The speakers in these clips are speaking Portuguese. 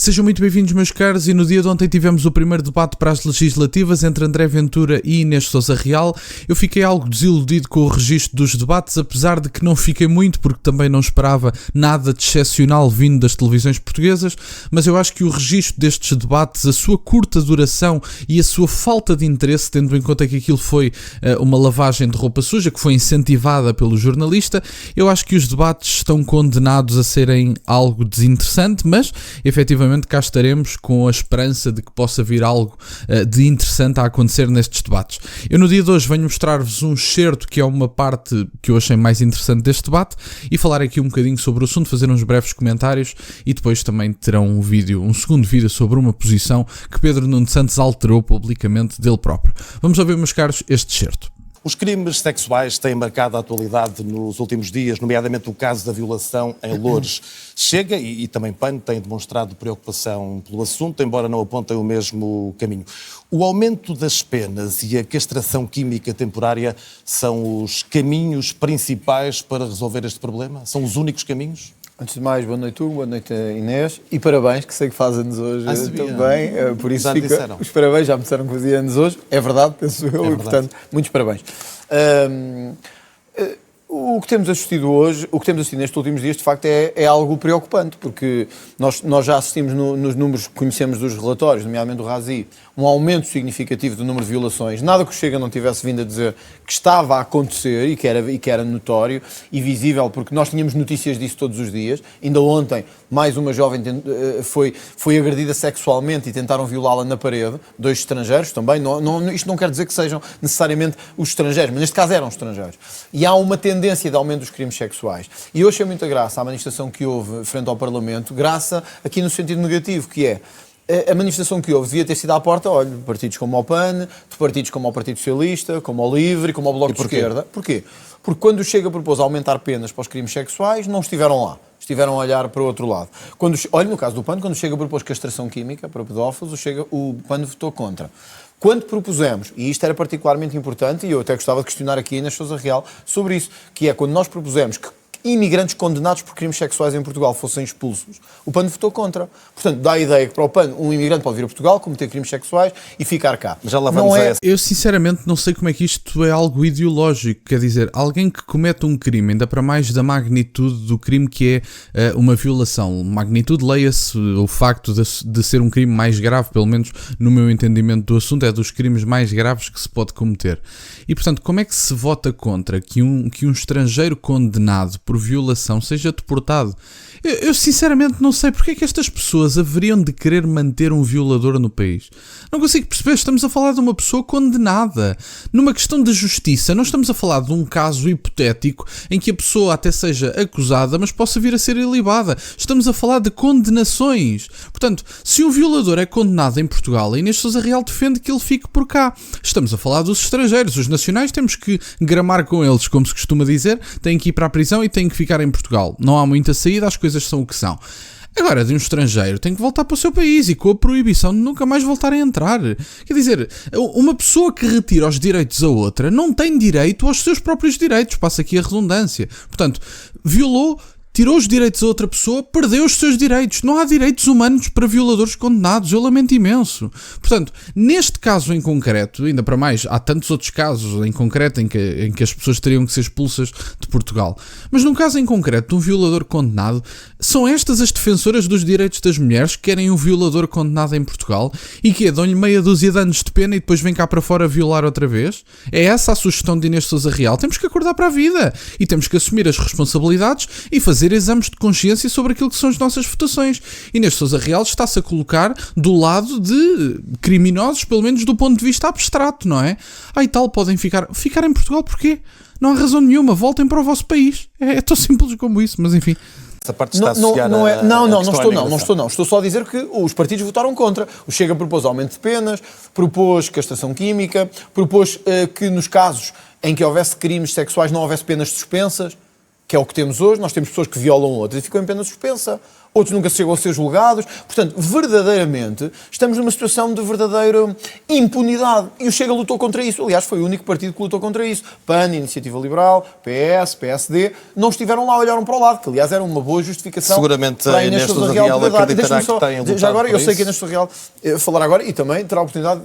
Sejam muito bem-vindos, meus caros, e no dia de ontem tivemos o primeiro debate para as legislativas entre André Ventura e Inês Sousa Real. Eu fiquei algo desiludido com o registro dos debates, apesar de que não fiquei muito, porque também não esperava nada de excepcional vindo das televisões portuguesas, mas eu acho que o registro destes debates, a sua curta duração e a sua falta de interesse, tendo em conta que aquilo foi uma lavagem de roupa suja, que foi incentivada pelo jornalista, eu acho que os debates estão condenados a serem algo desinteressante, mas efetivamente cá estaremos com a esperança de que possa vir algo de interessante a acontecer nestes debates. Eu no dia de hoje venho mostrar-vos um excerto que é uma parte que eu achei mais interessante deste debate e falar aqui um bocadinho sobre o assunto, fazer uns breves comentários e depois também terão um segundo vídeo sobre uma posição que Pedro Nuno Santos alterou publicamente dele próprio. Vamos ouvir, meus caros, este excerto. Os crimes sexuais têm marcado a atualidade nos últimos dias, nomeadamente o caso da violação em Loures. Chega e também PAN têm demonstrado preocupação pelo assunto, embora não apontem o mesmo caminho. O aumento das penas e a castração química temporária são os caminhos principais para resolver este problema? São os únicos caminhos? Antes de mais, boa noite Hugo, boa noite Inês e parabéns, que sei que faz anos hoje também, por isso os parabéns, já me disseram que fazia anos hoje, é verdade, penso eu, e portanto, muitos parabéns. O que temos assistido hoje, o que temos assistido nestes últimos dias, de facto, é algo preocupante, porque nós já assistimos nos números que conhecemos dos relatórios, nomeadamente do RASI, um aumento significativo do número de violações, nada que o Chega não tivesse vindo a dizer que estava a acontecer e que era notório e visível, porque nós tínhamos notícias disso todos os dias. Ainda ontem, mais uma jovem foi agredida sexualmente e tentaram violá-la na parede, 2 estrangeiros também, isto não quer dizer que sejam necessariamente os estrangeiros, mas neste caso eram estrangeiros. E há uma tendência de aumento dos crimes sexuais. E eu achei muita graça a manifestação que houve frente ao Parlamento, graça aqui no sentido negativo, que é a manifestação que houve devia ter sido à porta, olha, de partidos como o PAN, de partidos como o Partido Socialista, como o LIVRE, como o Bloco de Esquerda. Porquê? Porque quando o Chega propôs aumentar penas para os crimes sexuais, não estiveram lá. Estiveram a olhar para o outro lado. Olha, no caso do PAN, quando o Chega propôs castração química para pedófilos, o PAN votou contra. Quando propusemos, e isto era particularmente importante, e eu até gostava de questionar aqui a Inês Sousa Real sobre isso, que é quando nós propusemos que imigrantes condenados por crimes sexuais em Portugal fossem expulsos, o PAN votou contra. Portanto, dá a ideia que para o PAN um imigrante pode vir a Portugal, cometer crimes sexuais e ficar cá. Já lá vamos a essa. Eu sinceramente não sei como é que isto é algo ideológico. Quer dizer, alguém que comete um crime, ainda para mais da magnitude do crime que é uma violação. Magnitude, leia-se o facto de ser um crime mais grave, pelo menos no meu entendimento do assunto, é dos crimes mais graves que se pode cometer. E portanto, como é que se vota contra que um estrangeiro condenado por violação seja deportado? Eu sinceramente não sei porque é que estas pessoas haveriam de querer manter um violador no país. Não consigo perceber, estamos a falar de uma pessoa condenada. Numa questão de justiça, não estamos a falar de um caso hipotético em que a pessoa até seja acusada, mas possa vir a ser ilibada. Estamos a falar de condenações. Portanto, se um violador é condenado em Portugal, a Inês Sousa Real defende que ele fique por cá. Estamos a falar dos estrangeiros. Os nacionais temos que gramar com eles, como se costuma dizer, têm que ir para a prisão e têm que ficar em Portugal. Não há muita saída, as coisas são o que são. Agora, de um estrangeiro tem que voltar para o seu país e com a proibição de nunca mais voltar a entrar. Quer dizer, uma pessoa que retira os direitos a outra não tem direito aos seus próprios direitos, passa aqui a redundância. Portanto, violou, tirou os direitos a outra pessoa, perdeu os seus direitos. Não há direitos humanos para violadores condenados, eu lamento imenso. Portanto, neste caso em concreto, ainda para mais, há tantos outros casos em concreto em que as pessoas teriam que ser expulsas de Portugal. Mas num caso em concreto de um violador condenado, são estas as defensoras dos direitos das mulheres que querem um violador condenado em Portugal e que dão-lhe meia dúzia de anos de pena e depois vem cá para fora violar outra vez? É essa a sugestão de Inês Sousa Real? Temos que acordar para a vida e temos que assumir as responsabilidades e fazer exames de consciência sobre aquilo que são as nossas votações. Inês Sousa Real está-se a colocar do lado de criminosos, pelo menos do ponto de vista abstrato, não é? E tal, podem ficar em Portugal porquê? Não há razão nenhuma, voltem para o vosso país. É tão simples como isso, mas enfim. Essa parte está associada não estou. Estou só a dizer que os partidos votaram contra. O Chega propôs aumento de penas, propôs castração química, propôs que nos casos em que houvesse crimes sexuais não houvesse penas suspensas, que é o que temos hoje. Nós temos pessoas que violam outras e ficam em pena suspensa. outros nunca chegam a ser julgados. Portanto, verdadeiramente, estamos numa situação de verdadeira impunidade. E o Chega lutou contra isso. Aliás, foi o único partido que lutou contra isso. PAN, Iniciativa Liberal, PS, PSD, não estiveram lá, olharam para o lado, que aliás era uma boa justificação. Seguramente para a Inês Sousa Real acreditará que tem lutado. Já agora, eu sei isso. que a Inês Sousa Real falar agora e também terá a oportunidade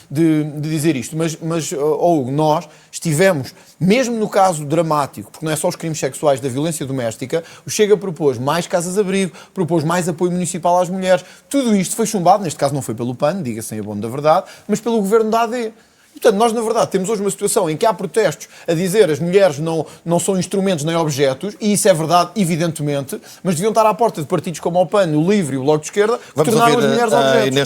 de dizer isto, mas Hugo, nós estivemos, mesmo no caso dramático, porque não é só os crimes sexuais da violência doméstica, o Chega propôs mais casas-abrigo, propôs mais apoio municipal às mulheres. Tudo isto foi chumbado, neste caso não foi pelo PAN, diga-se em abono da verdade, mas pelo governo da AD. Portanto, nós, na verdade, temos hoje uma situação em que há protestos a dizer as mulheres não são instrumentos nem objetos, e isso é verdade, evidentemente, mas deviam estar à porta de partidos como o PAN, o LIVRE e o Bloco de Esquerda, que tornaram as mulheres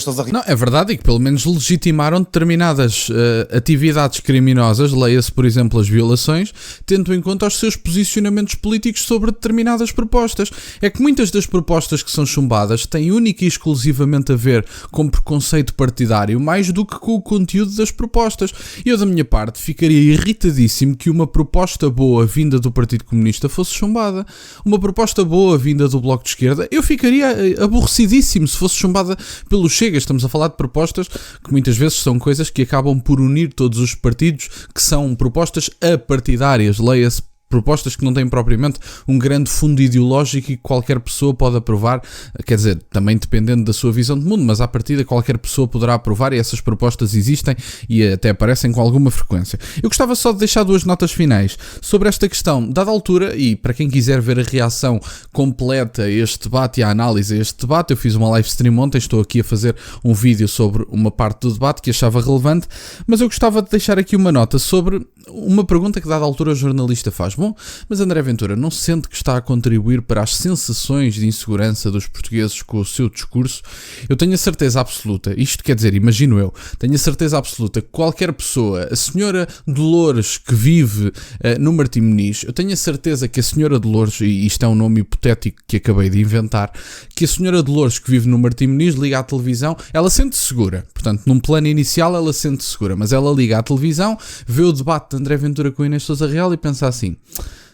objetos. Não, é verdade, e que pelo menos legitimaram determinadas atividades criminosas, leia-se, por exemplo, as violações, tendo em conta os seus posicionamentos políticos sobre determinadas propostas. É que muitas das propostas que são chumbadas têm única e exclusivamente a ver com preconceito partidário, mais do que com o conteúdo das propostas. Eu, da minha parte, ficaria irritadíssimo que uma proposta boa vinda do Partido Comunista fosse chumbada. Uma proposta boa vinda do Bloco de Esquerda, eu ficaria aborrecidíssimo se fosse chumbada pelo Chega. Estamos a falar de propostas que muitas vezes são coisas que acabam por unir todos os partidos, que são propostas apartidárias, leia-se, propostas que não têm propriamente um grande fundo ideológico e que qualquer pessoa pode aprovar, quer dizer, também dependendo da sua visão de mundo, mas à partida qualquer pessoa poderá aprovar, e essas propostas existem e até aparecem com alguma frequência. Eu gostava só de deixar duas notas finais sobre esta questão. Dada a altura, e para quem quiser ver a reação completa a este debate e a análise a este debate, eu fiz uma live stream ontem, estou aqui a fazer um vídeo sobre uma parte do debate que achava relevante, mas eu gostava de deixar aqui uma nota sobre uma pergunta que dada a altura o jornalista faz. Bom, mas André Ventura não sente que está a contribuir para as sensações de insegurança dos portugueses com o seu discurso? Eu tenho a certeza absoluta, isto quer dizer, imagino eu, tenho a certeza absoluta que qualquer pessoa, a senhora Dolores que vive no Martim Moniz, eu tenho a certeza que a senhora Dolores, e isto é um nome hipotético que acabei de inventar, que a senhora Dolores que vive no Martim Moniz liga à televisão, ela sente-se segura, portanto num plano inicial ela sente-se segura, mas ela liga à televisão, vê o debate de André Ventura com a Inês Sousa Real e pensa assim: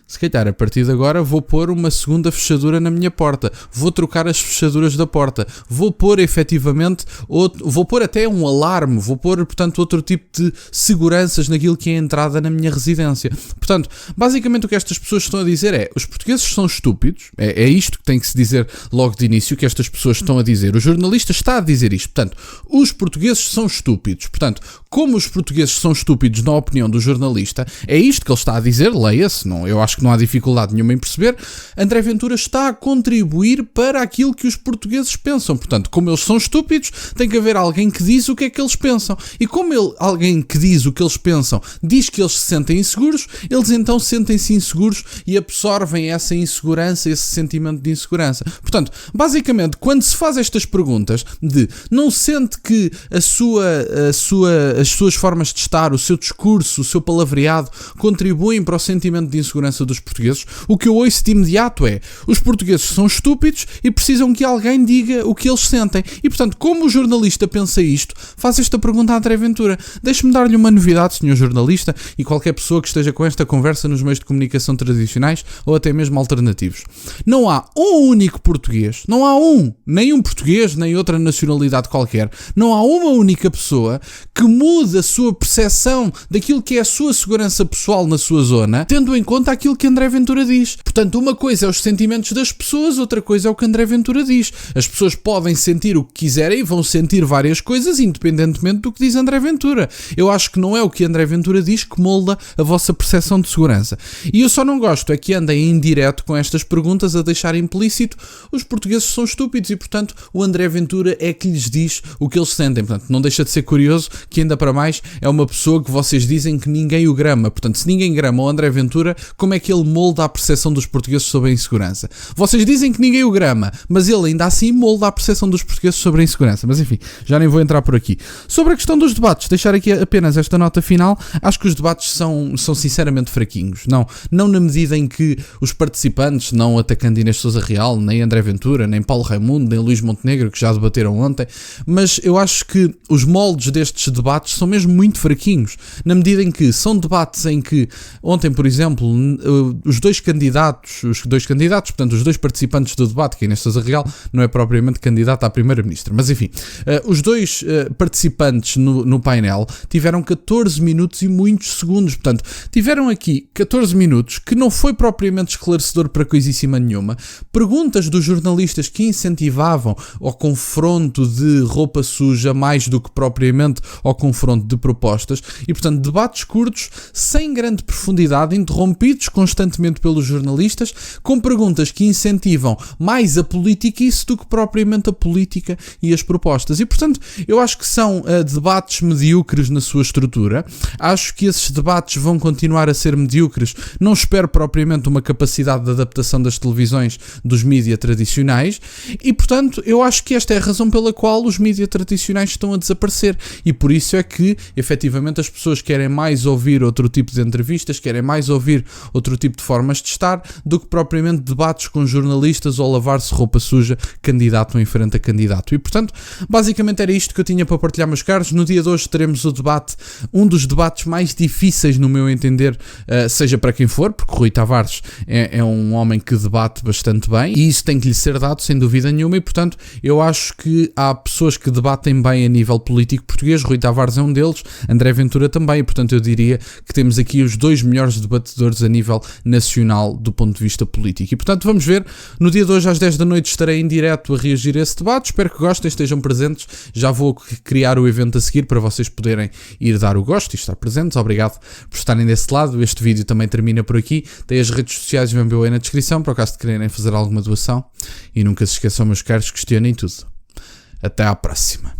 se calhar a partir de agora vou pôr uma segunda fechadura na minha porta, vou trocar as fechaduras da porta, vou pôr efetivamente, vou pôr até um alarme, vou pôr, portanto, outro tipo de seguranças naquilo que é a entrada na minha residência. Portanto, basicamente o que estas pessoas estão a dizer é: os portugueses são estúpidos, é isto que tem que se dizer logo de início, que estas pessoas estão a dizer. O jornalista está a dizer isto, portanto, os portugueses são estúpidos. Portanto, como os portugueses são estúpidos na opinião do jornalista, é isto que ele está a dizer, leia-se, não, eu acho que não há dificuldade nenhuma em perceber, André Ventura está a contribuir para aquilo que os portugueses pensam. Portanto, como eles são estúpidos, tem que haver alguém que diz o que é que eles pensam. E como alguém que diz o que eles pensam diz que eles se sentem inseguros, eles então sentem-se inseguros e absorvem essa insegurança, esse sentimento de insegurança. Portanto, basicamente, quando se faz estas perguntas de não sente que as suas formas de estar, o seu discurso, o seu palavreado contribuem para o sentimento de insegurança dos portugueses, o que eu ouço de imediato é: os portugueses são estúpidos e precisam que alguém diga o que eles sentem. E portanto, como o jornalista pensa isto, faz esta pergunta a André Ventura. Deixe-me dar-lhe uma novidade, senhor jornalista, e qualquer pessoa que esteja com esta conversa nos meios de comunicação tradicionais ou até mesmo alternativos. Não há um único português, não há nem um português, nem outra nacionalidade qualquer, não há uma única pessoa que mude a sua percepção daquilo que é a sua segurança pessoal na sua zona, tendo em conta aquilo que André Ventura diz. Portanto, uma coisa é os sentimentos das pessoas, outra coisa é o que André Ventura diz. As pessoas podem sentir o que quiserem e vão sentir várias coisas, independentemente do que diz André Ventura. Eu acho que não é o que André Ventura diz que molda a vossa percepção de segurança. E eu só não gosto é que andem em direto com estas perguntas a deixar implícito: os portugueses são estúpidos e, portanto, o André Ventura é que lhes diz o que eles sentem. Portanto, não deixa de ser curioso que, ainda para mais, é uma pessoa que vocês dizem que ninguém o grama. Portanto, se ninguém grama o André Ventura, como é que ele molda a percepção dos portugueses sobre a insegurança? Vocês dizem que ninguém o grama, mas ele ainda assim molda a percepção dos portugueses sobre a insegurança. Mas enfim, já nem vou entrar por aqui. Sobre a questão dos debates, deixar aqui apenas esta nota final. Acho que os debates são sinceramente fraquinhos. Não na medida em que os participantes, não atacando Inês Sousa Real, nem André Ventura, nem Paulo Raimundo, nem Luís Montenegro, que já debateram ontem, mas eu acho que os moldes destes debates são mesmo muito fraquinhos, na medida em que são debates em que, ontem, por exemplo, os dois candidatos, portanto, os dois participantes do debate, que a Inês Sousa Real não é propriamente candidata à Primeira-Ministra, mas enfim, os dois participantes no painel tiveram 14 minutos e muitos segundos, portanto, tiveram aqui 14 minutos, que não foi propriamente esclarecedor para coisíssima nenhuma, perguntas dos jornalistas que incentivavam ao confronto de roupa suja mais do que propriamente ao confronto de propostas, e portanto, debates curtos, sem grande profundidade, interrompidos constantemente pelos jornalistas, com perguntas que incentivam mais a politiquice do que propriamente a política e as propostas. E portanto, eu acho que são debates medíocres na sua estrutura. Acho que esses debates vão continuar a ser medíocres. Não espero propriamente uma capacidade de adaptação das televisões dos mídia tradicionais e, portanto, eu acho que esta é a razão pela qual os mídia tradicionais estão a desaparecer e por isso é que, efetivamente, as pessoas querem mais ouvir outro tipo de entrevistas, querem mais ouvir outro tipo de formas de estar do que propriamente debates com jornalistas ou lavar-se roupa suja candidato em frente a candidato. E, portanto, basicamente era isto que eu tinha para partilhar, meus caros. No dia de hoje teremos o debate, um dos debates mais difíceis, no meu entender, seja para quem for, porque Rui Tavares é um homem que debate bastante bem e isso tem que lhe ser dado, sem dúvida nenhuma, e, portanto, eu acho que há pessoas que debatem bem a nível político português. Rui Tavares é um deles, André Ventura também, e, portanto, eu diria que temos aqui os dois melhores debatedores a nível nacional do ponto de vista político. E, portanto, vamos ver. No dia de hoje, às 10 da noite, estarei em direto a reagir a esse debate. Espero que gostem, estejam presentes. Já vou criar o evento a seguir para vocês poderem ir dar o gosto e estar presentes. Obrigado por estarem desse lado. Este vídeo também termina por aqui. Tem as redes sociais, vão aí na descrição, para o caso de quererem fazer alguma doação. E nunca se esqueçam, meus caros, questionem tudo. Até à próxima.